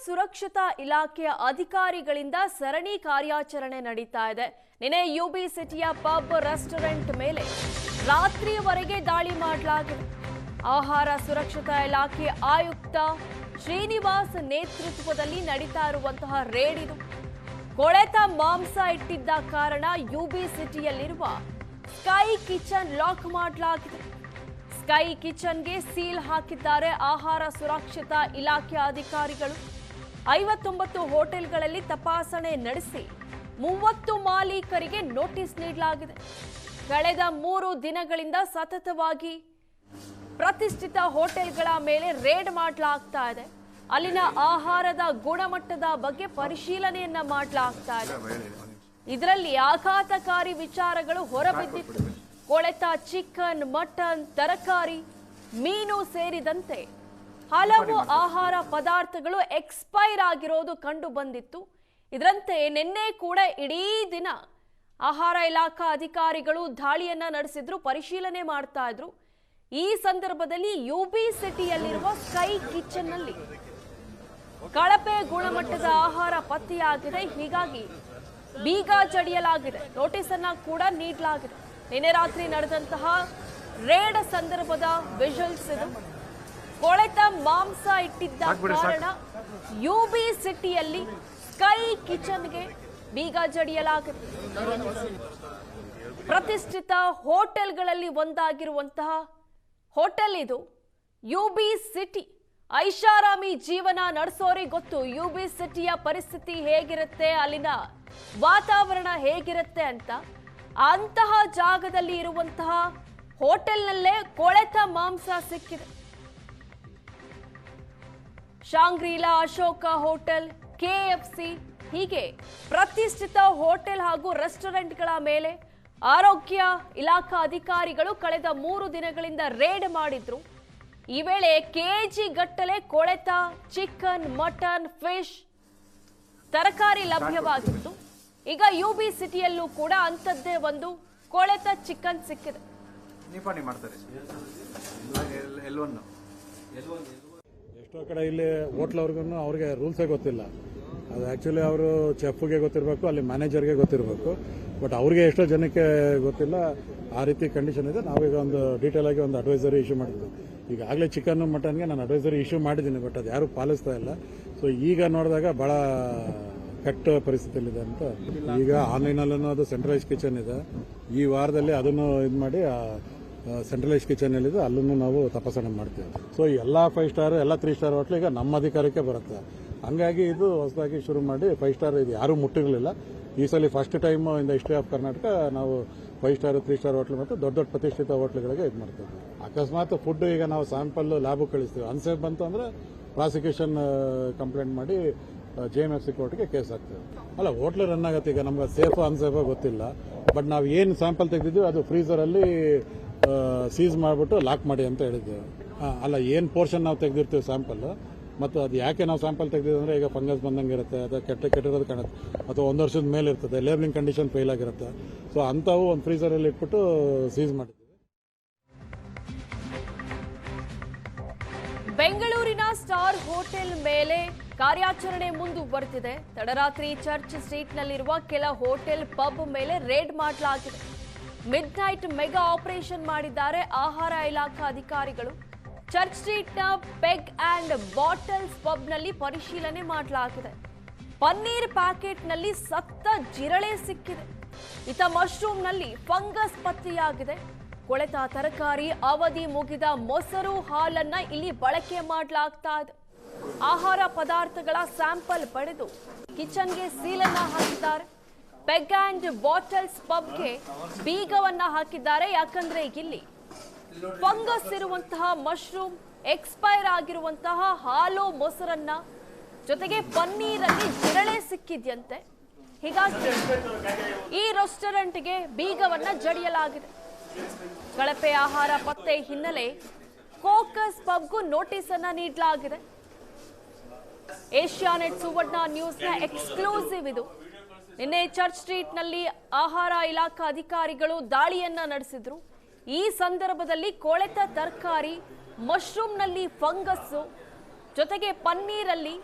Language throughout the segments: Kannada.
ಸುರಕ್ಷತಾ ಇಲಾಖೆಯ ಅಧಿಕಾರಿಗಳಿಂದ ಸರಣಿ ಕಾರ್ಯಾಚರಣೆ ನಡೀತಾ ಇದೆ. ನಿನ್ನೆ ಯುಬಿ ಸಿಟಿಯ ಪಬ್ ರೆಸ್ಟೋರೆಂಟ್ ಮೇಲೆ ರಾತ್ರಿಯವರೆಗೆ ದಾಳಿ ಮಾಡಲಾಗಿದೆ. ಆಹಾರ ಸುರಕ್ಷತಾ ಇಲಾಖೆ ಆಯುಕ್ತ ಶ್ರೀನಿವಾಸ್ ನೇತೃತ್ವದಲ್ಲಿ ನಡೀತಾ ಇರುವಂತಹ ರೇಡ್ ಇದು. ಕೊಳೆತ ಮಾಂಸ ಇಟ್ಟಿದ್ದ ಕಾರಣ ಯುಬಿ ಸಿಟಿಯಲ್ಲಿರುವ ಸ್ಕೈ ಕಿಚನ್ ಲಾಕ್ ಮಾಡಲಾಗಿದೆ. ಸ್ಕೈ ಕಿಚನ್ಗೆ ಸೀಲ್ ಹಾಕಿದ್ದಾರೆ ಆಹಾರ ಸುರಕ್ಷತಾ ಇಲಾಖೆ ಅಧಿಕಾರಿಗಳು. 59 ಹೋಟೆಲ್ಗಳಲ್ಲಿ ತಪಾಸಣೆ ನಡೆಸಿ 30 ಮಾಲೀಕರಿಗೆ ನೋಟಿಸ್ ನೀಡಲಾಗಿದೆ. ಕಳೆದ 3 ದಿನಗಳಿಂದ ಸತತವಾಗಿ ಪ್ರತಿಷ್ಠಿತ ಹೋಟೆಲ್ಗಳ ಮೇಲೆ ರೇಡ್ ಮಾಡಲಾಗ್ತಾ ಇದೆ. ಅಲ್ಲಿನ ಆಹಾರದ ಗುಣಮಟ್ಟದ ಬಗ್ಗೆ ಪರಿಶೀಲನೆಯನ್ನ ಮಾಡಲಾಗ್ತಾ ಇದೆ. ಇದರಲ್ಲಿ ಆಘಾತಕಾರಿ ವಿಚಾರಗಳು ಹೊರಬಿದ್ದಿತ್ತು. ಕೊಳೆತ ಚಿಕನ್, ಮಟನ್, ತರಕಾರಿ, ಮೀನು ಸೇರಿದಂತೆ ಹಲವು ಆಹಾರ ಪದಾರ್ಥಗಳು ಎಕ್ಸ್ಪೈರ್ ಆಗಿರೋದು ಕಂಡು ಬಂದಿತ್ತು. ಇದರಂತೆ ನಿನ್ನೆ ಕೂಡ ಇಡೀ ದಿನ ಆಹಾರ ಇಲಾಖಾ ಅಧಿಕಾರಿಗಳು ದಾಳಿಯನ್ನ ನಡೆಸಿದ್ರು, ಪರಿಶೀಲನೆ ಮಾಡ್ತಾ ಇದ್ರು. ಈ ಸಂದರ್ಭದಲ್ಲಿ ಯುಬಿ ಸಿಟಿಯಲ್ಲಿರುವ ಸ್ಕೈ ಕಿಚನ್ ನಲ್ಲಿ ಕಳಪೆ ಗುಣಮಟ್ಟದ ಆಹಾರ ಪತ್ತೆಯಾಗಿದೆ. ಹೀಗಾಗಿ ಬೀಗ ಜಡಿಯಲಾಗಿದೆ, ನೋಟಿಸ್ ಅನ್ನ ಕೂಡ ನೀಡಲಾಗಿದೆ. ನಿನ್ನೆ ರಾತ್ರಿ ನಡೆದಂತಹ ರೇಡ್ ಸಂದರ್ಭದ ವಿಜುವಲ್ಸ್ ಇದು. ಕೊಳೆತ ಮಾಂಸ ಇಟ್ಟಿದ್ದ ಕಾರಣ ಯುಬಿ ಸಿಟಿಯಲ್ಲಿ ಸ್ಕೈ ಕಿಚನ್ಗೆ ಬೀಗ ಜಡಿಯಲಾಗಿದೆ. ಪ್ರತಿಷ್ಠಿತ ಹೋಟೆಲ್ಗಳಲ್ಲಿ ಒಂದಾಗಿರುವಂತಹ ಹೋಟೆಲ್ ಇದು ಯುಬಿ ಸಿಟಿ. ಐಷಾರಾಮಿ ಜೀವನ ನಡೆಸೋರಿಗೆ ಗೊತ್ತು ಯುಬಿ ಸಿಟಿಯ ಪರಿಸ್ಥಿತಿ ಹೇಗಿರುತ್ತೆ, ಅಲ್ಲಿನ ವಾತಾವರಣ ಹೇಗಿರುತ್ತೆ ಅಂತ. ಅಂತಹ ಜಾಗದಲ್ಲಿ ಇರುವಂತಹ ಹೋಟೆಲ್ನಲ್ಲೇ ಕೊಳೆತ ಮಾಂಸ ಸಿಕ್ಕಿದೆ. ಶಾಂಗ್ರಿಲಾ, ಅಶೋಕ ಹೋಟೆಲ್, ಕೆಎಫ್ಸಿ ಹೀಗೆ ಪ್ರತಿಷ್ಠಿತ ಹೋಟೆಲ್ ಹಾಗೂ ರೆಸ್ಟೋರೆಂಟ್ಗಳ ಮೇಲೆ ಆರೋಗ್ಯ ಇಲಾಖಾ ಅಧಿಕಾರಿಗಳು ಕಳೆದ 3 ದಿನಗಳಿಂದ ರೇಡ್ ಮಾಡಿದ್ರು. ಈ ವೇಳೆ ಕೆಜಿ ಗಟ್ಟಲೆ ಕೊಳೆತ ಚಿಕನ್, ಮಟನ್, ಫಿಶ್, ತರಕಾರಿ ಲಭ್ಯವಾಗಿತ್ತು. ಈಗ ಯುಬಿ ಸಿಟಿಯಲ್ಲೂ ಕೂಡ ಅಂಥದ್ದೇ ಒಂದು ಕೊಳೆತ ಚಿಕನ್ ಸಿಕ್ಕಿದೆ. ಎಷ್ಟೋ ಕಡೆ ಇಲ್ಲಿ ಹೋಟ್ಲವ್ರಿಗೂ ಅವ್ರಿಗೆ ರೂಲ್ಸೇ ಗೊತ್ತಿಲ್ಲ. ಅದು ಆ್ಯಕ್ಚುಲಿ ಅವರು ಚೆಫ್ಗೆ ಗೊತ್ತಿರಬೇಕು, ಅಲ್ಲಿ ಮ್ಯಾನೇಜರ್ಗೆ ಗೊತ್ತಿರಬೇಕು. ಬಟ್ ಅವ್ರಿಗೆ ಎಷ್ಟೋ ಜನಕ್ಕೆ ಗೊತ್ತಿಲ್ಲ. ಆ ರೀತಿ ಕಂಡೀಷನ್ ಇದೆ. ನಾವೀಗ ಒಂದು ಡೀಟೇಲ್ ಆಗಿ ಒಂದು ಅಡ್ವೈಸರಿ ಇಶ್ಯೂ ಮಾಡಿದ್ವಿ. ಈಗಾಗಲೇ ಚಿಕನ್, ಮಟನ್ಗೆ ನಾನು ಅಡ್ವೈಸರಿ ಇಶ್ಯೂ ಮಾಡಿದ್ದೀನಿ, ಬಟ್ ಅದು ಯಾರೂ ಪಾಲಿಸ್ತಾ ಇಲ್ಲ. ಸೊ ಈಗ ನೋಡಿದಾಗ ಬಹಳ ಕೆಟ್ಟ ಪರಿಸ್ಥಿತಿಯಲ್ಲಿದೆ ಅಂತ. ಈಗ ಆನ್ಲೈನಲ್ಲೂ ಅದು ಸೆಂಟ್ರಲೈಸ್ ಕಿಚನ್ ಇದೆ. ಈ ವಾರದಲ್ಲಿ ಅದನ್ನು ಇದು ಮಾಡಿ ಸೆಂಟ್ರಲೈಸ್ ಕಿಚನ್ ಎಲ್ಲಿದೆ ಅಲ್ಲೂ ನಾವು ತಪಾಸಣೆ ಮಾಡ್ತೀವಿ. ಸೊ ಎಲ್ಲ 5 ಸ್ಟಾರ್, ಎಲ್ಲ 3 ಸ್ಟಾರ್ ಹೋಟ್ಲು ಈಗ ನಮ್ಮ ಅಧಿಕಾರಕ್ಕೆ ಬರುತ್ತೆ. ಹಂಗಾಗಿ ಇದು ಹೊಸದಾಗಿ ಶುರು ಮಾಡಿ 5 ಸ್ಟಾರ್ ಇದು ಯಾರೂ ಮುಟ್ಟಿರಲಿಲ್ಲ. ಈ ಸಲ first time in the history of Karnataka ನಾವು 5 ಸ್ಟಾರ್, 3 ಸ್ಟಾರ್ ಹೋಟ್ಲು ಮತ್ತು ದೊಡ್ಡ ದೊಡ್ಡ ಪ್ರತಿಷ್ಠಿತ ಹೋಟ್ಲುಗಳಿಗೆ ಇದು ಮಾಡ್ತೀವಿ. ಅಕಸ್ಮಾತ್ ಫುಡ್ ಈಗ ನಾವು ಸ್ಯಾಂಪಲ್ ಲ್ಯಾಬ್ ಕಳಿಸ್ತೀವಿ, ಅನ್ಸೇಫ್ ಬಂತು ಅಂದ್ರೆ ಪ್ರಾಸಿಕ್ಯೂಷನ್ ಕಂಪ್ಲೇಂಟ್ ಮಾಡಿ JMFC ಕೋರ್ಟ್ಗೆ ಕೇಸ್ ಹಾಕ್ತೀವಿ. ಅಲ್ಲ, ಹೋಟ್ಲು ರನ್ ಆಗತ್ತೆ. ಈಗ ನಮ್ಗೆ ಸೇಫ್ ಅನ್ಸೇಫ್ ಗೊತ್ತಿಲ್ಲ, ಬಟ್ ನಾವು ಏನು ಸ್ಯಾಂಪಲ್ ತೆಗೆದಿದ್ವಿ ಅದು ಫ್ರೀಸರಲ್ಲಿ ಸೀಸ್ ಮಾಡಿಬಿಟ್ಟು ಲಾಕ್ ಮಾಡಿ ಅಂತ ಹೇಳಿದ್ದೇವೆ. ಅಲ್ಲ, ಏನು ಪೋರ್ಷನ್ ನಾವು ತೆಗೆದಿರ್ತೀವಿ ಸ್ಯಾಂಪಲ್, ಮತ್ತು ಅದು ಯಾಕೆ ನಾವು ಸ್ಯಾಂಪಲ್ ತೆಗೆದಿದ್ದೀವಿ ಅಂದರೆ ಈಗ ಫಂಗಸ್ ಬಂದಂಗೆ ಇರುತ್ತೆ, ಅದು ಕೆಟ್ಟಿರೋದು ಕಾಣುತ್ತೆ, ಅಥವಾ 1 ವರ್ಷದ ಮೇಲೆ ಇರ್ತದೆ, ಲೇಬಲಿಂಗ್ ಕಂಡೀಷನ್ ಫೇಲ್ ಆಗಿರುತ್ತೆ. ಸೊ ಅಂಥವು ಒಂದು ಫ್ರೀಸರಲ್ಲಿ ಇಟ್ಬಿಟ್ಟು ಸೀಸ್ ಮಾಡಿದ್ದೀವಿ. ಬೆಂಗಳೂರಿನ ಸ್ಟಾರ್ ಹೋಟೆಲ್ ಮೇಲೆ ಕಾರ್ಯಾಚರಣೆ ಮುಂದುವರೆದಿದೆ. ತಡರಾತ್ರಿ ಚರ್ಚ್ ಸ್ಟ್ರೀಟ್ನಲ್ಲಿರುವ ಕೆಲ ಹೋಟೆಲ್, ಪಬ್ ಮೇಲೆ ರೇಡ್ ಮಾಡಲಾಗಿದೆ. ಮಿಡ್ ನೈಟ್ ಮೆಗಾ ಆಪರೇಷನ್ ಮಾಡಿದ್ದಾರೆ ಆಹಾರ ಇಲಾಖಾ ಅಧಿಕಾರಿಗಳು. ಚರ್ಚ್ ಸ್ಟ್ರೀಟ್ನ ಪೆಗ್ ಅಂಡ್ ಬಾಟಲ್ಸ್ ಪಬ್ನಲ್ಲಿ ಪರಿಶೀಲನೆ ಮಾಡಲಾಗಿದೆ. ಪನ್ನೀರ್ ಪ್ಯಾಕೆಟ್ನಲ್ಲಿ ಸತ್ತ ಜಿರಳೆ ಸಿಕ್ಕಿದೆ. ಇತ ಮಶ್ರೂಮ್ನಲ್ಲಿ ಫಂಗಸ್ ಪತ್ತೆಯಾಗಿದೆ. ಕೊಳೆತ ತರಕಾರಿ, ಅವಧಿ ಮುಗಿದ ಮೊಸರು, ಹಾಲನ್ನ ಇಲ್ಲಿ ಬಳಕೆ ಮಾಡಲಾಗ್ತಾ ಇದೆ. ಆಹಾರ ಪದಾರ್ಥಗಳ ಸ್ಯಾಂಪಲ್ ಪಡೆದು ಕಿಚನ್ಗೆ ಸೀಲನ್ನ ಹಾಕಿದ್ದಾರೆ. ಪೆಗ್ ಅಂಡ್ ಬಾಟಲ್ಸ್ ಪಬ್ಗೆ ಬೀಗವನ್ನ ಹಾಕಿದ್ದಾರೆ. ಯಾಕಂದ್ರೆ ಇಲ್ಲಿ ಫಂಗಸ್ ಇರುವಂತಹ ಮಶ್ರೂಮ್, ಎಕ್ಸ್ಪೈರ್ ಆಗಿರುವಂತಹ ಹಾಲು, ಮೊಸರನ್ನ ಜೊತೆಗೆ ಪನ್ನೀರಲ್ಲಿ ಜಿರಳೆ ಸಿಕ್ಕಿದ್ಯಂತೆ. ಹೀಗಾಗಿ ಈ ರೆಸ್ಟೋರೆಂಟ್ಗೆ ಬೀಗವನ್ನ ಜಡಿಯಲಾಗಿದೆ. ಕಳಪೆ ಆಹಾರ ಪತ್ತೆ ಹಿನ್ನೆಲೆ ಕೋಕಸ್ ಪಬ್ಗೂ ನೋಟಿಸ್ ಅನ್ನ ನೀಡಲಾಗಿದೆ. ಏಷ್ಯಾನೆಟ್ ಸುವರ್ಣ ನ್ಯೂಸ್ನ ಎಕ್ಸ್ಕ್ಲೂಸಿವ್ ಇದು. ನಿನ್ನೆ ಚರ್ಚ್ ಸ್ಟ್ರೀಟ್ನಲ್ಲಿ ಆಹಾರ ಇಲಾಖಾ ಅಧಿಕಾರಿಗಳು ದಾಳಿಯನ್ನ ನಡೆಸಿದ್ರು. ಈ ಸಂದರ್ಭದಲ್ಲಿ ಕೊಳೆತ ತರಕಾರಿ, ಮಶ್ರೂಮ್ನಲ್ಲಿ ಫಂಗಸ್ಸು, ಜೊತೆಗೆ ಪನ್ನೀರಲ್ಲಿ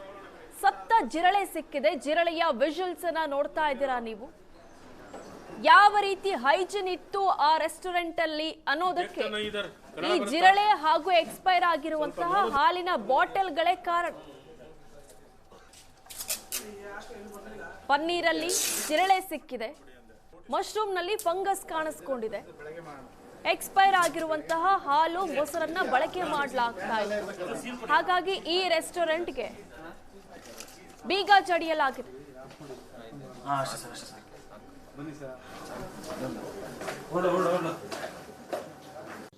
ಸತ್ತ ಜಿರಳೆ ಸಿಕ್ಕಿದೆ. ಜಿರಳೆಯ ವಿಜುವಲ್ಸ್ ಅನ್ನ ನೋಡ್ತಾ ಇದ್ದೀರಾ ನೀವು. ಯಾವ ರೀತಿ ಹೈಜಿನ್ ಇತ್ತು ಆ ರೆಸ್ಟೋರೆಂಟ್ ಅಲ್ಲಿ ಅನ್ನೋದಕ್ಕೆ ಈ ಜಿರಳೆ ಹಾಗೂ ಎಕ್ಸ್ಪೈರ್ ಆಗಿರುವಂತಹ ಹಾಲಿನ ಬಾಟಲ್ಗಳೇ ಕಾರಣ. ಪನ್ನೀರಲ್ಲಿ ಜಿರಳೆ ಸಿಕ್ಕಿದೆ, ಮಶ್ರೂಮ್ ನಲ್ಲಿ ಫಂಗಸ್ ಕಾಣಿಸ್ಕೊಂಡಿದೆ, ಎಕ್ಸ್ಪೈರ್ ಆಗಿರುವಂತಹ ಹಾಲು ಮೊಸರನ್ನ ಬಳಕೆ ಮಾಡಲಾಗ್ತಾ ಇದೆ. ಹಾಗಾಗಿ ಈ ರೆಸ್ಟೋರೆಂಟ್ಗೆ ಬೀಗ ಜಡಿಯಲಾಗಿದೆ.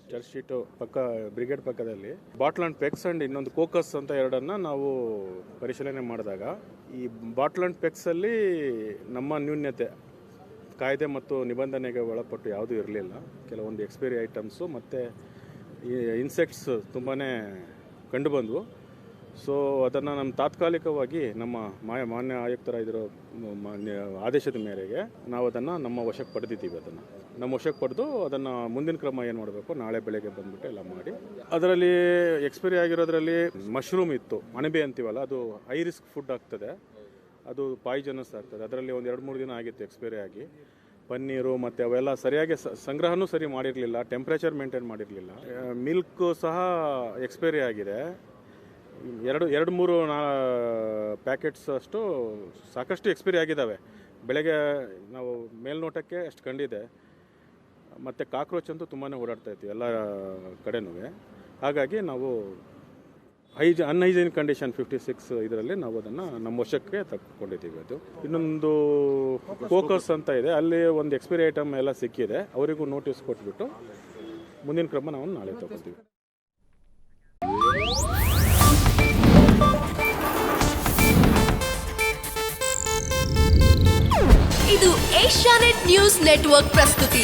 ಚರ್ಚ್ ಸ್ಟ್ರೀಟು ಪಕ್ಕ ಬ್ರಿಗೇಡ್ ಪಕ್ಕದಲ್ಲಿ ಬಾಟ್ಲ್ ಆ್ಯಂಡ್ ಪೆಕ್ಸ್ ಆ್ಯಂಡ್ ಇನ್ನೊಂದು ಕೋಕಸ್ ಅಂತ ಎರಡನ್ನು ನಾವು ಪರಿಶೀಲನೆ ಮಾಡಿದಾಗ ಈ ಬಾಟ್ಲ್ ಆ್ಯಂಡ್ ಪೆಕ್ಸಲ್ಲಿ ನಮ್ಮ ನ್ಯೂನ್ಯತೆ ಕಾಯ್ದೆ ಮತ್ತು ನಿಬಂಧನೆಗೆ ಒಳಪಟ್ಟು ಯಾವುದೂ ಇರಲಿಲ್ಲ. ಕೆಲವೊಂದು ಎಕ್ಸ್ಪೈರಿ ಐಟಮ್ಸು ಮತ್ತು ಈ ಇನ್ಸೆಕ್ಟ್ಸ್ ತುಂಬಾ ಕಂಡುಬಂದವು. ಸೊ ಅದನ್ನು ನಮ್ಮ ತಾತ್ಕಾಲಿಕವಾಗಿ ನಮ್ಮ ಮಾನ್ಯ ಆಯುಕ್ತರ ಇದರ ಆದೇಶದ ಮೇರೆಗೆ ನಾವು ಅದನ್ನು ನಮ್ಮ ವಶಕ್ಕೆ ಪಡೆದಿದ್ದೀವಿ. ಅದನ್ನು ನಮ್ಮ ವಶಕ್ಕೆ ಪಡೆದು ಅದನ್ನು ಮುಂದಿನ ಕ್ರಮ ಏನು ಮಾಡಬೇಕು, ನಾಳೆ ಬೆಳಗ್ಗೆ ಬಂದುಬಿಟ್ಟು ಎಲ್ಲ ಮಾಡಿ. ಅದರಲ್ಲಿ ಎಕ್ಸ್ಪೈರಿ ಆಗಿರೋದ್ರಲ್ಲಿ ಮಶ್ರೂಮ್ ಇತ್ತು, ಅಣಬೆ ಅಂತೀವಲ್ಲ, ಅದು ಹೈ ರಿಸ್ಕ್ ಫುಡ್ ಆಗ್ತದೆ, ಅದು ಪಾಯ್ಜನಸ್ ಆಗ್ತದೆ. ಅದರಲ್ಲಿ ಒಂದು 2-3 ದಿನ ಆಗಿತ್ತು ಎಕ್ಸ್ಪೈರಿ ಆಗಿ. ಪನ್ನೀರು ಮತ್ತು ಅವೆಲ್ಲ ಸರಿಯಾಗಿ ಸಂಗ್ರಹನೂ ಸರಿ ಮಾಡಿರಲಿಲ್ಲ, ಟೆಂಪ್ರೇಚರ್ ಮೇಂಟೈನ್ ಮಾಡಿರಲಿಲ್ಲ. ಮಿಲ್ಕು ಸಹ ಎಕ್ಸ್ಪೈರಿ ಆಗಿದೆ. 2-3 ಪ್ಯಾಕೆಟ್ಸ್ ಅಷ್ಟು ಸಾಕಷ್ಟು ಎಕ್ಸ್ಪೈರಿ ಆಗಿದ್ದಾವೆ. ಬೆಳಗ್ಗೆ ನಾವು ಮೇಲ್ನೋಟಕ್ಕೆ ಅಷ್ಟು ಕಂಡಿದೆ. ಮತ್ತು ಕಾಕ್ರೋಚ್ ಅಂತೂ ತುಂಬಾ ಓಡಾಡ್ತಾ ಇತ್ತು ಎಲ್ಲ ಕಡೆನೂ. ಹಾಗಾಗಿ ನಾವು ಅನ್ಹೈಜೀನ್ ಕಂಡೀಷನ್ 56 ಇದರಲ್ಲಿ ನಾವು ಅದನ್ನು ನಮ್ಮ ವಶಕ್ಕೆ ತಗೊಂಡಿದ್ದೀವಿ. ಅದು ಇನ್ನೊಂದು ಫೋಕಸ್ ಅಂತ ಇದೆ, ಅಲ್ಲಿ ಒಂದು ಎಕ್ಸ್ಪೈರಿ ಐಟಮ್ ಎಲ್ಲ ಸಿಕ್ಕಿದೆ. ಅವರಿಗೂ ನೋಟಿಸ್ ಕೊಟ್ಬಿಟ್ಟು ಮುಂದಿನ ಕ್ರಮ ನಾವು ನಾಳೆ ತಗೊಳ್ತೀವಿ. ಇದು ಏಷ್ಯಾನೆಟ್ ನ್ಯೂಸ್ ನೆಟ್ವರ್ಕ್ ಪ್ರಸ್ತುತಿ.